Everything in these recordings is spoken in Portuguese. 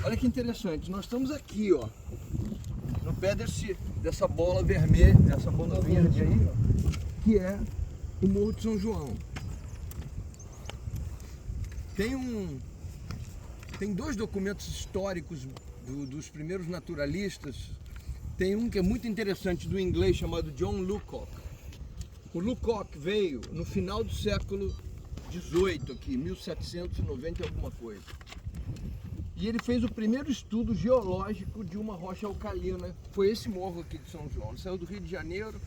Olha que interessante, nós estamos aqui, ó, no pé dessa bola vermelha, dessa bola verde aí, ó, que é o Morro de São João. Tem dois documentos históricos dos primeiros naturalistas. Tem um que é muito interessante, do inglês, chamado John Loocock. O Loocock veio no final do século XVIII aqui, 1790 e alguma coisa. E ele fez o primeiro estudo geológico de uma rocha alcalina. Foi esse morro aqui de São João. Ele saiu do Rio de Janeiro,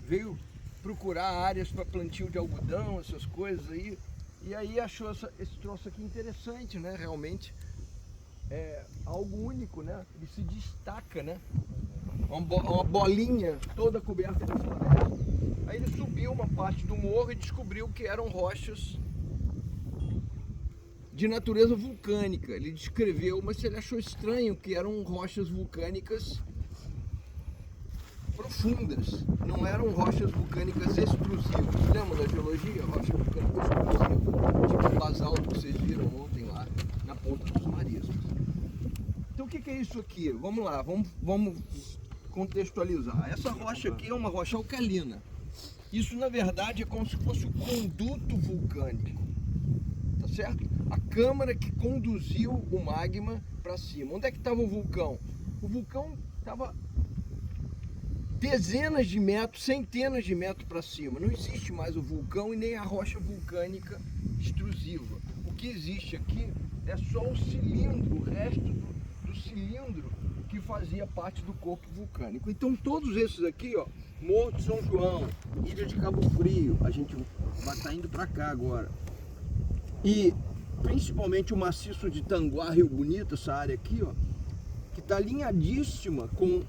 veio procurar áreas para plantio de algodão, essas coisas aí. E aí achou esse troço aqui interessante, né? Realmente é algo único, né? Ele se destaca, né? Uma bolinha toda coberta de floresta. Aí ele subiu uma parte do morro e descobriu que eram rochas de natureza vulcânica. Ele descreveu, mas ele achou estranho que eram rochas vulcânicas profundas, não eram rochas vulcânicas extrusivas. Lembra da geologia? Rocha vulcânica extrusiva, tipo basalto que vocês viram ontem lá na Ponta dos Mariscos. Então o que é isso aqui? Vamos lá, vamos contextualizar. Essa rocha aqui é uma rocha alcalina. Isso na verdade é como se fosse um conduto vulcânico, tá certo? A câmara que conduziu o magma para cima. Onde é que estava o vulcão? O vulcão estava dezenas de metros, centenas de metros para cima. Não existe mais o vulcão e nem a rocha vulcânica extrusiva. O que existe aqui é só o cilindro, o resto do cilindro que fazia parte do corpo vulcânico. Então todos esses aqui, ó, Morro de São João, Ilha de Cabo Frio, a gente vai estar indo para cá agora. E principalmente o maciço de Tanguá, Rio Bonito, essa área aqui, ó, que está alinhadíssima com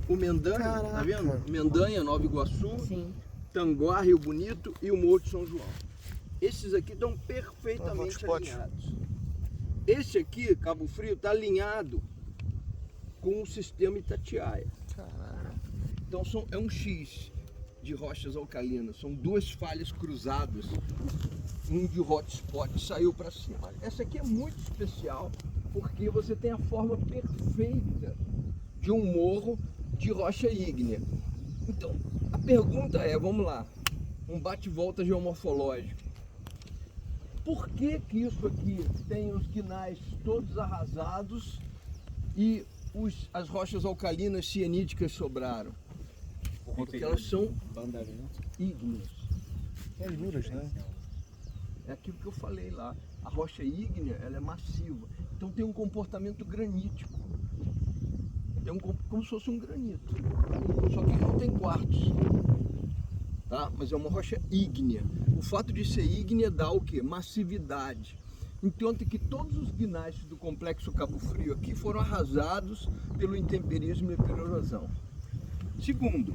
o Mendanha, caraca, tá vendo? Mendanha, Nova Iguaçu, sim. Tanguá, Rio Bonito e o Morro de São João. Esses aqui estão perfeitamente alinhados. Esse aqui, Cabo Frio, está alinhado com o sistema Itatiaia. Caraca. Então é um X de rochas alcalinas, são duas falhas cruzadas, um de hotspot saiu para cima. Essa aqui é muito especial porque você tem a forma perfeita de um morro de rocha ígnea. Então, a pergunta é, vamos lá, um bate-volta geomorfológico. Por que isso aqui tem os guinais todos arrasados e as rochas alcalinas cianídicas sobraram? Porque elas são ígneas. É duras, né? É aquilo que eu falei lá. A rocha ígnea, ela é massiva. Então tem um comportamento granítico. Como se fosse um granito. Só que não tem quartos. Tá? Mas é uma rocha ígnea. O fato de ser ígnea dá o quê? Massividade. Então tem que todos os guinais do complexo Cabo Frio aqui foram arrasados pelo intemperismo e pela erosão. Segundo,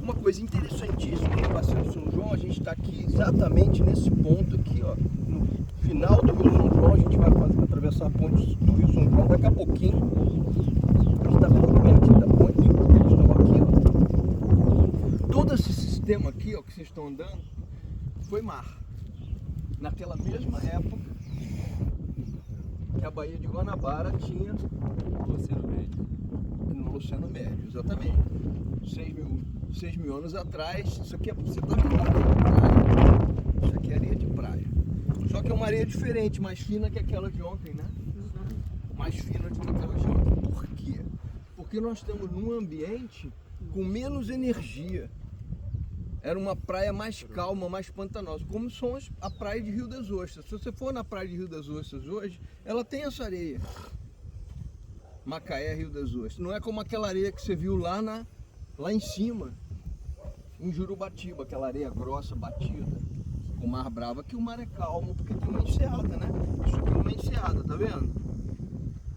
uma coisa interessantíssima no Bacia do São João, a gente está aqui exatamente nesse ponto aqui, ó, no final do Rio São João. A gente vai atravessar a ponte do Rio São João daqui a pouquinho. A gente está muito pertinho da ponte, eles estão aqui, ó. Todo esse sistema aqui, ó, que vocês estão andando, foi mar. Naquela mesma época que a Baía de Guanabara tinha no Oceano Médio. No Oceano Médio, exatamente. 6 mil anos atrás, isso aqui você está vendo areia de praia. Isso aqui é areia de praia. Só que é uma areia diferente, mais fina que aquela de ontem, né? Mais fina do que aquela de ontem. Por quê? Porque nós estamos num ambiente com menos energia. Era uma praia mais calma, mais pantanosa, como são a praia de Rio das Ostras. Se você for na praia de Rio das Ostras hoje, ela tem essa areia. Macaé, Rio das Ostras. Não é como aquela areia que você viu lá em cima, em Jurubatiba, aquela areia grossa, batida, com o mar bravo. Aqui o mar é calmo, porque tem uma enseada, né? Isso aqui é uma enseada, tá vendo?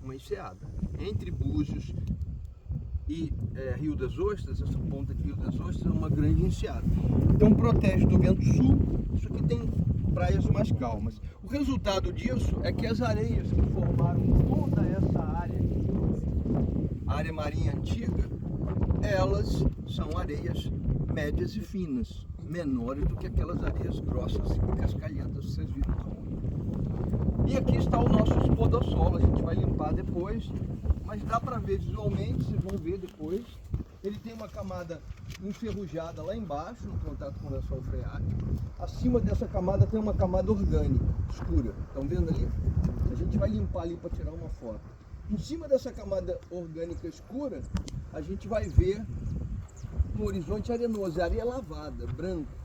Uma enseada. Entre Búzios e Rio das Ostras, essa ponta de Rio das Ostras é uma grande enseada. Então protege do vento sul, isso aqui tem praias mais calmas. O resultado disso é que as areias que formaram toda essa área, a área marinha antiga, elas são areias médias e finas, menores do que aquelas areias grossas e cascalhentas que vocês viram. E aqui está o nosso espodossolo, a gente vai limpar depois, mas dá para ver visualmente, vocês vão ver depois. Ele tem uma camada enferrujada lá embaixo, no contato com o lençol freático. Acima dessa camada tem uma camada orgânica, escura. Estão vendo ali? A gente vai limpar ali para tirar uma foto. Em cima dessa camada orgânica escura, a gente vai ver um horizonte arenoso, areia lavada, branca.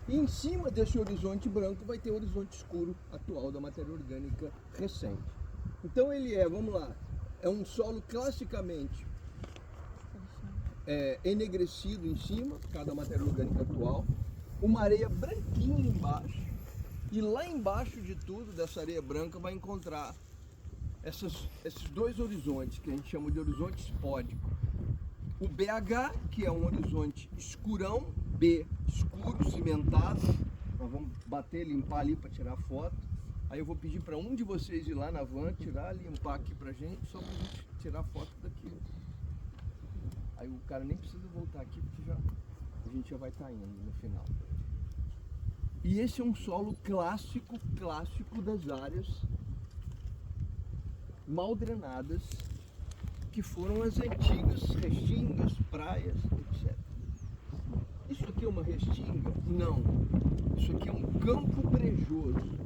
E em cima desse horizonte branco vai ter o horizonte escuro atual da matéria orgânica recente. Então ele é, vamos lá, é um solo classicamente enegrecido em cima, por causa da matéria orgânica atual, uma areia branquinha embaixo, e lá embaixo de tudo, dessa areia branca, vai encontrar esses dois horizontes, que a gente chama de horizonte espódico. O BH, que é um horizonte escurão, B, escuro, cimentado. Nós vamos bater, limpar ali para tirar foto. Aí eu vou pedir para um de vocês ir lá na van, tirar, limpar aqui pra gente, só pra gente tirar foto daqui. Aí o cara nem precisa voltar aqui, porque a gente já vai estar indo no final. E esse é um solo clássico das áreas mal drenadas, que foram as antigas restingas, praias, etc. Isso aqui é uma restinga? Não. Isso aqui é um campo brejoso.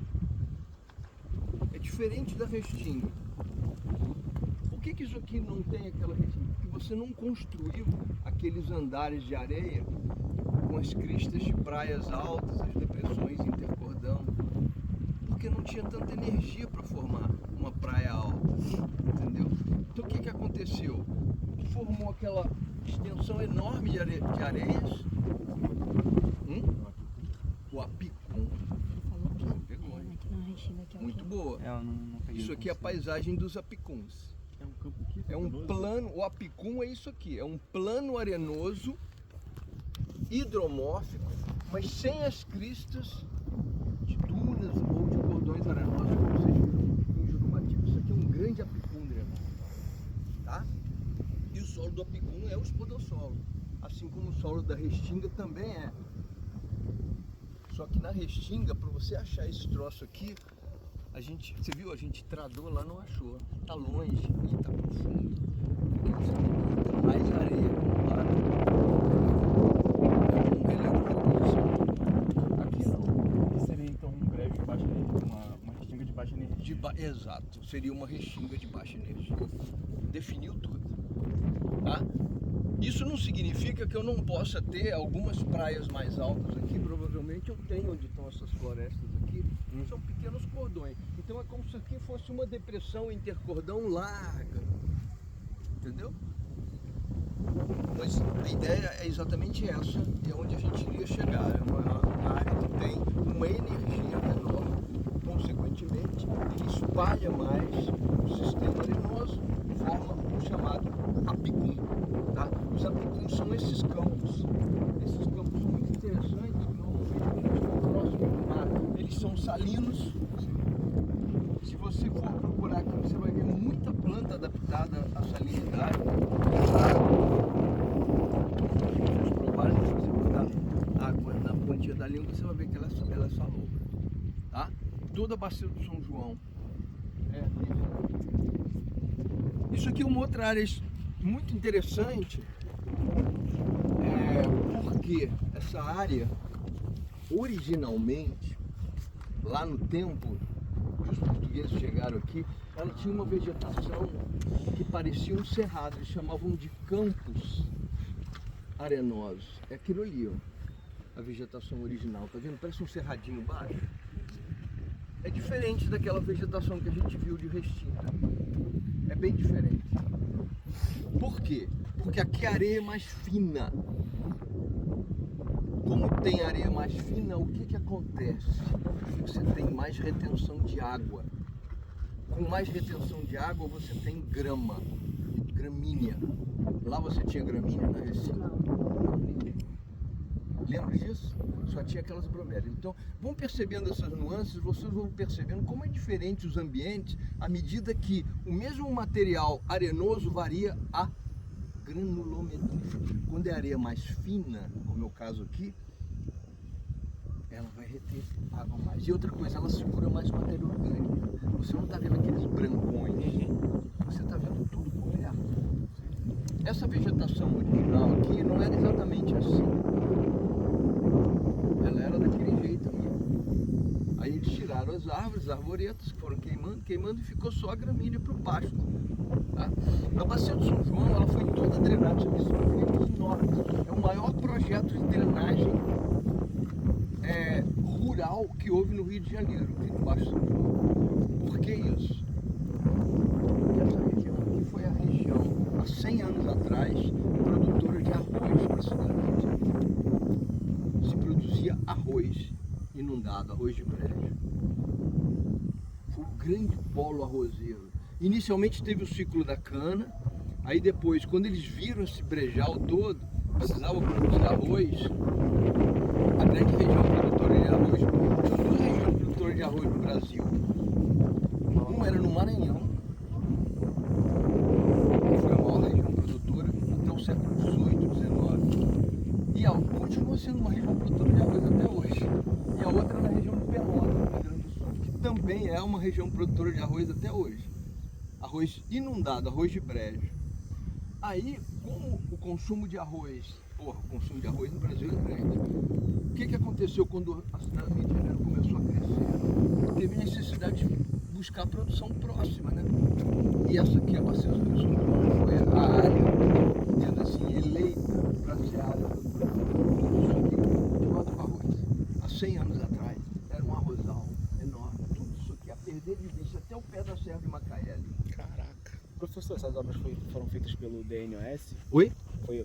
É diferente da restinga. Por que isso aqui não tem aquela restinga? Porque você não construiu aqueles andares de areia com as cristas de praias altas, as depressões intercordando. Porque não tinha tanta energia para formar uma praia alta, entendeu? Então o que aconteceu? Formou aquela extensão enorme de areias. O apicum. Muito boa. Isso aqui é a paisagem dos apicuns. É um campo aqui? É um plano, o apicum é isso aqui, é um plano arenoso, hidromórfico, mas sem as cristas de dunas ou de cordões arenosos, como vocês viram em Jurumatiba. Isso aqui é um grande apicum drenoso, tá? E o solo do apicum é o espodossolo, assim como o solo da restinga também é. Só que na restinga, para você achar esse troço aqui, você viu, a gente tradou lá, não achou. Tá longe e tá profundo. Porque você tem mais areia lá. Aqui não. Que seria então um brejo de baixa energia, uma restinga de baixa energia. Exato, seria uma restinga de baixa energia. Definiu tudo. Tá? Isso não significa que eu não possa ter algumas praias mais altas aqui. Provavelmente eu tenho onde estão essas florestas aqui. São pequenos cordões. Então é como se aqui fosse uma depressão intercordão larga. Entendeu? Mas a ideia é exatamente essa. É onde a gente iria chegar. É uma área que tem uma energia menor. Consequentemente, ele espalha mais o sistema arenoso e forma o chamado apicum. Tá? Os apicuns são esses campos. Esses campos são muito interessantes, normalmente estão próximos do mar. Eles são salinos. Se você for procurar aqui, você vai ver muita planta adaptada à salinidade. Vocês provarem, se você botar água na pontinha da língua, você vai ver que ela é salobra. Tá? Toda a bacia do São João é aqui. Isso aqui é uma outra área muito interessante, porque essa área, originalmente, lá no tempo que os portugueses chegaram aqui, ela tinha uma vegetação que parecia um cerrado, eles chamavam de campos arenosos. É aquilo ali, ó, a vegetação original, tá vendo? Parece um cerradinho baixo. É diferente daquela vegetação que a gente viu de restinga. É bem diferente. Por quê? Porque aqui a areia é mais fina. Como tem areia mais fina, o que acontece? Você tem mais retenção de água. Com mais retenção de água, você tem grama, gramínea. Lá você tinha gramínea na restinga? Lembra disso? Só tinha aquelas bromélias. Então, vão percebendo essas nuances, vocês vão percebendo como é diferente os ambientes à medida que o mesmo material arenoso varia a granulometria. Quando é areia mais fina, como é o caso aqui, ela vai reter água mais. E outra coisa, ela segura mais matéria orgânica. Você não está vendo aqueles brancões, você está vendo tudo coberto. Essa vegetação original aqui não era exatamente assim. Ela era daquele jeito aqui. Aí eles tiraram as árvores, as arvoretas, que foram queimando e ficou só a gramínea para o pasto. Tá? A Bacia do São João, ela foi toda drenada, isso são feitos enormes. É o maior projeto de drenagem rural que houve no Rio de Janeiro, aqui no Baixo São João. Por que isso? Porque essa região aqui foi a região, há 100 anos atrás, produtora de arroz para a cidade do Rio de Janeiro. Se produzia arroz inundado, arroz de brejo. Foi um grande polo arrozeiro. Inicialmente teve o ciclo da cana, aí depois, quando eles viram esse brejal todo, precisavam produzir arroz, a grande região produtora de arroz, tinha duas regiões produtoras de arroz no Brasil. Uma era no Maranhão, que foi a maior região produtora até o século XVIII, XIX. E continua sendo uma região produtora de arroz até hoje. E a outra na região de Pelotas, no Rio Grande do Sul, que também é uma região produtora de arroz até hoje. Arroz inundado, arroz de brejo. Aí, como o consumo de arroz, o consumo de arroz no Brasil é grande. O que aconteceu quando a cidade do Rio de Janeiro começou a crescer? Teve necessidade de buscar produção próxima, né? E essa aqui, a Bacia do Rio São João, foi a área, dizendo assim, eleita para ser a área do produção de volta para arroz. Há 100 anos atrás, era um arrozal enorme. Tudo isso aqui, a perder de vista até o pé da Serra de Macaé ali. Caraca. Professor, essas obras foram feitas pelo DNOS? Oi?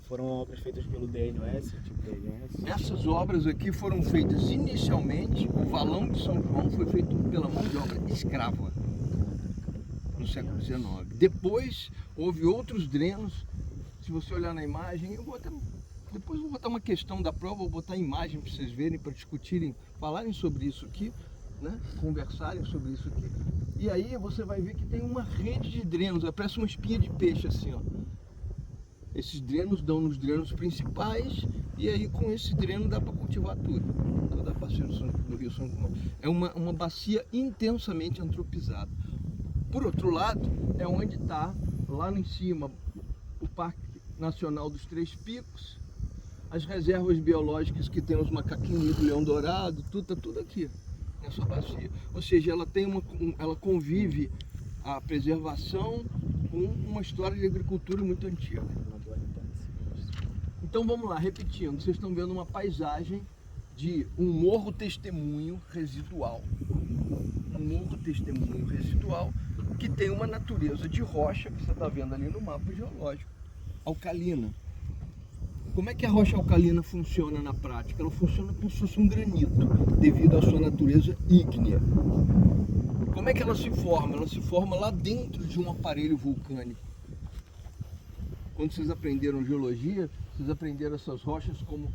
Foram obras feitas pelo DNOS, tipo DNOS? Essas obras aqui foram feitas inicialmente, o valão de São João foi feito pela mão de obra escrava, no século XIX. Depois houve outros drenos, se você olhar na imagem, depois eu vou botar uma questão da prova, vou botar a imagem para vocês verem, para discutirem, falarem sobre isso aqui, né? Conversarem sobre isso aqui. E aí você vai ver que tem uma rede de drenos, parece uma espinha de peixe assim, ó. Esses drenos dão nos drenos principais e aí com esse dreno dá para cultivar tudo. Toda a bacia do Rio São João. É uma bacia intensamente antropizada. Por outro lado, é onde está, lá em cima, o Parque Nacional dos Três Picos, as reservas biológicas que tem os macaquinhos do leão dourado, tudo, tá tudo aqui nessa bacia. Ou seja, ela convive a preservação com uma história de agricultura muito antiga. Então vamos lá, repetindo, vocês estão vendo uma paisagem de um morro testemunho residual. Um morro testemunho residual que tem uma natureza de rocha, que você está vendo ali no mapa geológico, alcalina. Como é que a rocha alcalina funciona na prática? Ela funciona como se fosse um granito, devido à sua natureza ígnea. Como é que ela se forma? Ela se forma lá dentro de um aparelho vulcânico. Quando vocês aprenderam geologia, vocês aprenderam essas rochas como,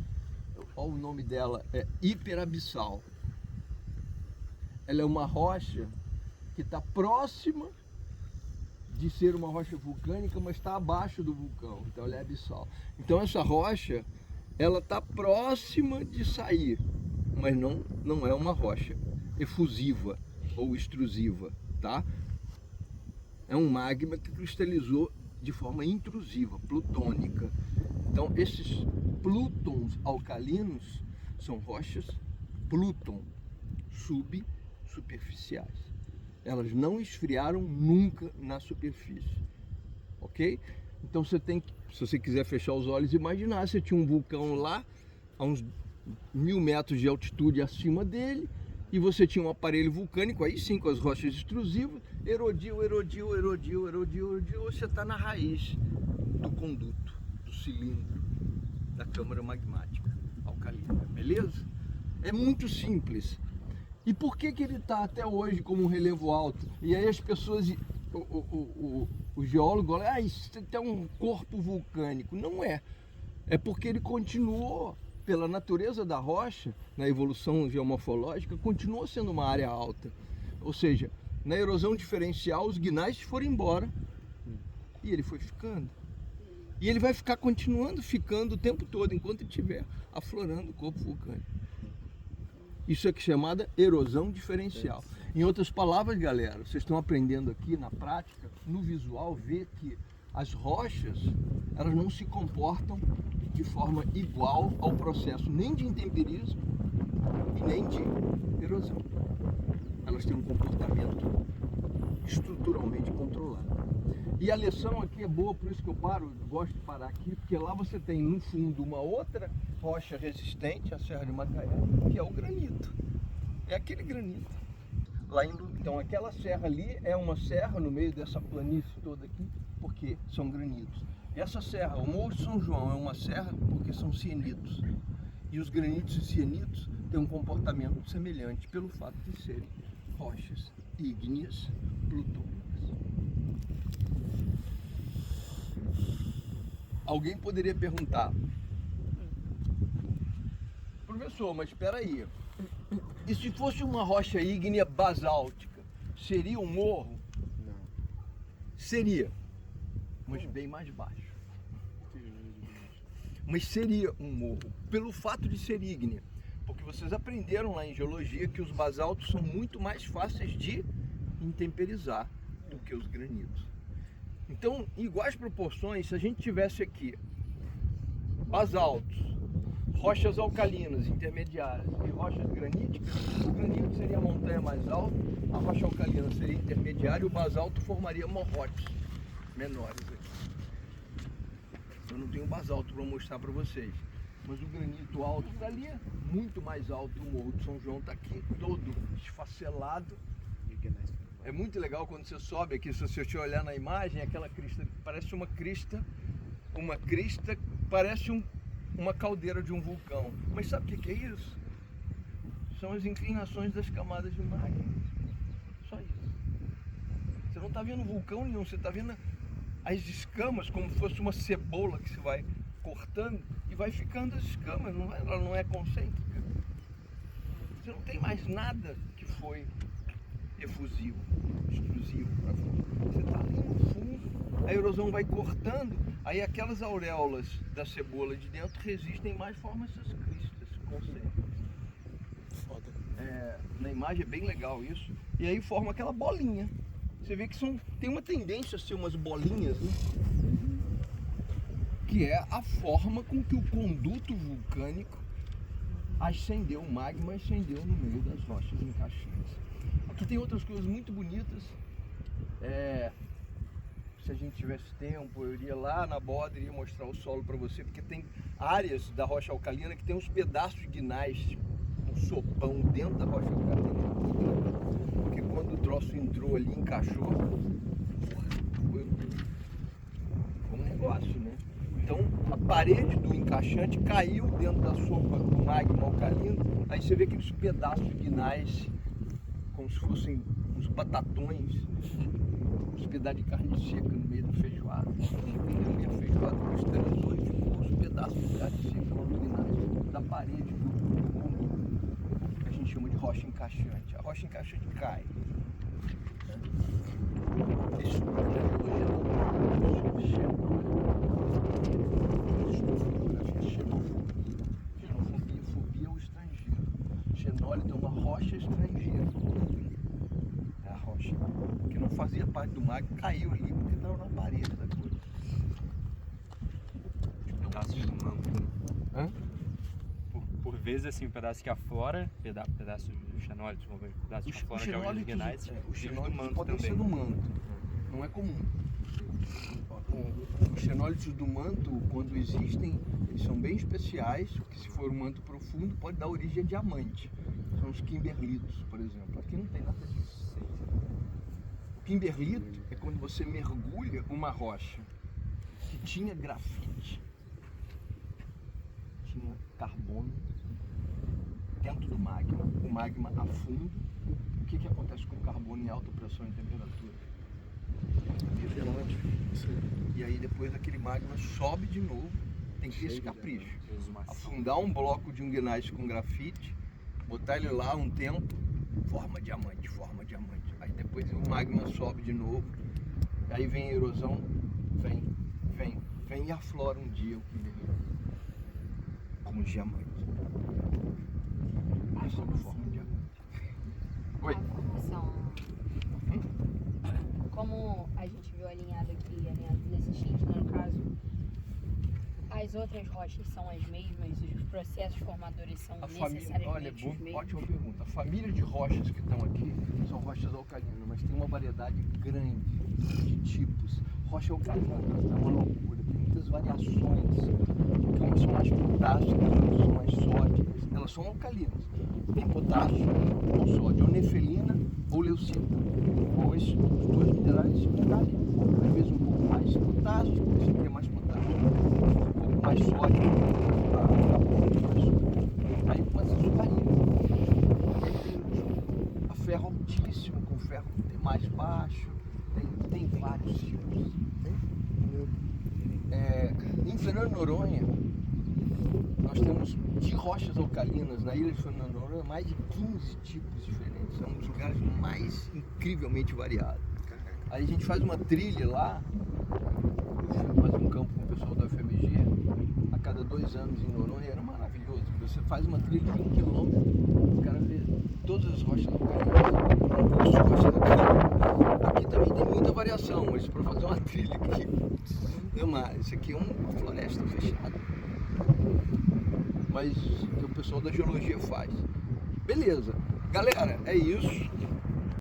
olha o nome dela, é hiperabissal. Ela é uma rocha que está próxima de ser uma rocha vulcânica, mas está abaixo do vulcão, então ela é abissal. Então essa rocha, ela está próxima de sair, mas não é uma rocha efusiva ou extrusiva, tá? É um magma que cristalizou de forma intrusiva, plutônica. Então esses plútons alcalinos são rochas plúton subsuperficiais. Elas não esfriaram nunca na superfície, ok? Então você tem que, se você quiser fechar os olhos, imaginar, você tinha um vulcão lá, a uns 1000 metros de altitude acima dele, e você tinha um aparelho vulcânico, aí sim, com as rochas extrusivas, erodiu, você está na raiz do conduto, do cilindro, da câmara magmática alcalina, beleza? É muito simples. E por que ele está até hoje como um relevo alto? E aí as pessoas, o geólogo, olha, isso tem um corpo vulcânico. Não é. É porque ele continuou, pela natureza da rocha, na evolução geomorfológica, continuou sendo uma área alta. Ou seja, na erosão diferencial, os gneiss foram embora e ele foi ficando. E ele vai ficar continuando ficando o tempo todo, enquanto ele estiver aflorando o corpo vulcânico. Isso é que é chamada erosão diferencial. Em outras palavras, galera, vocês estão aprendendo aqui na prática, no visual, ver que as rochas, elas não se comportam de forma igual ao processo nem de intemperismo e nem de erosão. Elas têm um comportamento estruturalmente controlado. E a lição aqui é boa, por isso que eu gosto de parar aqui, porque lá você tem no fundo uma outra rocha resistente, a Serra de Macaé, que é o granito. É aquele granito. Então aquela serra ali é uma serra no meio dessa planície toda aqui, porque são granitos. E essa serra, o Morro de São João, é uma serra porque são cianitos. E os granitos e cianitos têm um comportamento semelhante pelo fato de serem rochas ígneas plutônicas. Alguém poderia perguntar, professor, mas espera aí, e se fosse uma rocha ígnea basáltica, seria um morro? Não. Seria, mas bem mais baixo. Mas seria um morro, pelo fato de ser ígnea. Porque vocês aprenderam lá em geologia que os basaltos são muito mais fáceis de intemperizar do que os granitos. Então, em iguais proporções, se a gente tivesse aqui basaltos, rochas alcalinas intermediárias e rochas graníticas, o granito seria a montanha mais alta, a rocha alcalina seria intermediária e o basalto formaria morrotes menores aqui. Eu não tenho basalto para mostrar para vocês, mas o granito alto está ali, muito mais alto. O Morro de São João está aqui, todo esfacelado. É muito legal quando você sobe aqui, se você olhar na imagem, aquela crista parece uma crista, parece uma caldeira de um vulcão. Mas sabe o que é isso? São as inclinações das camadas de magma. Só isso. Você não está vendo vulcão nenhum, você está vendo as escamas como se fosse uma cebola que você vai cortando e vai ficando as escamas, ela não é concêntrica. Você não tem mais nada que foi efusivo, extrusivo para fora. Você está ali no fundo, a erosão vai cortando, aí aquelas auréolas da cebola de dentro resistem mais, formam essas cristas concêntricas. Foda. Na imagem é bem legal isso. E aí forma aquela bolinha. Você vê que tem uma tendência a ser umas bolinhas, né? Que é a forma com que o conduto vulcânico ascendeu, o magma ascendeu no meio das rochas encaixantes. Aqui tem outras coisas muito bonitas. Se a gente tivesse tempo, eu iria lá na borda, iria mostrar o solo para você, porque tem áreas da rocha alcalina que tem uns pedaços de gnais, um sopão dentro da rocha alcalina. Porque quando o troço entrou ali, encaixou, foi um negócio, né? Então a parede do encaixante caiu dentro da sopa do magma alcalino, aí você vê aqueles pedaços de gnais, como se fossem uns batatões, uns pedaços de carne seca no meio da feijoada. E a feijoada cristalizou e ficou uns pedaços de carne seca longitudinais da parede do conduto, que a gente chama de rocha encaixante. A rocha encaixante cai. Isso xenofobia é o estrangeiro. Xenólito é uma rocha estrangeira. É a rocha que não fazia parte do magma, caiu ali porque estava na parede da coisa. Os pedaços do manto. Hã? Por vezes, assim, um pedaço que aflora, pedaço do xenólito, pedaço que aflora de alguns gnais, os e os do xenólitos manto podem também. ser do manto, não é comum. Os xenólitos do manto, quando existem, eles são bem especiais, que se for um manto profundo pode dar origem a diamante. São os kimberlitos, por exemplo. Aqui não tem nada disso. O kimberlito é quando você mergulha uma rocha que tinha grafite, tinha carbono dentro do magma. O magma afunda. O que acontece com o carbono em alta pressão e temperatura? E aí depois aquele magma sobe de novo. Tem que ter esse capricho. Afundar um bloco de um gneiss com grafite, botar ele lá um tempo, forma diamante. Aí depois o magma sobe de novo, aí vem a erosão, vem e aflora um dia o kimberlito como diamante. sob forma de diamante. Oi? A formação. Como a gente viu alinhado aqui, alinhado nesse X, né, no caso, as outras rochas são as mesmas, os processos formadores são A família, necessariamente olha, os mesmos? ótima pergunta. A família de rochas que estão aqui são rochas alcalinas, mas tem uma variedade grande de tipos. Rocha alcalina é uma loucura, tem muitas variações, porque umas são mais potássicas, outras são mais sódicas. Elas são alcalinas, tem potássio ou sódio, ou nefelina ou leucita. Ou esses dois minerais alcalinos. Às vezes um pouco mais potássio, esse aqui é mais potássio, um pouco mais sódio, aí umas isso varia. A ferro altíssimo, com ferro mais baixo, tem vários tipos. Em Fernando de Noronha, nós temos de rochas alcalinas na ilha de Fernando de Noronha mais de 15 tipos diferentes. São um dos lugares mais incrivelmente variados. Aí a gente faz uma trilha lá, faz um campo com o pessoal da FMG, a cada 2 anos em Noronha, era maravilhoso. Você faz uma trilha de 1 quilômetro, o cara vê todas as rochas alcalinas. Aqui também tem muita variação, mas para fazer uma trilha aqui, isso aqui é uma floresta fechada. Mas o pessoal da geologia faz. Beleza, galera, é isso.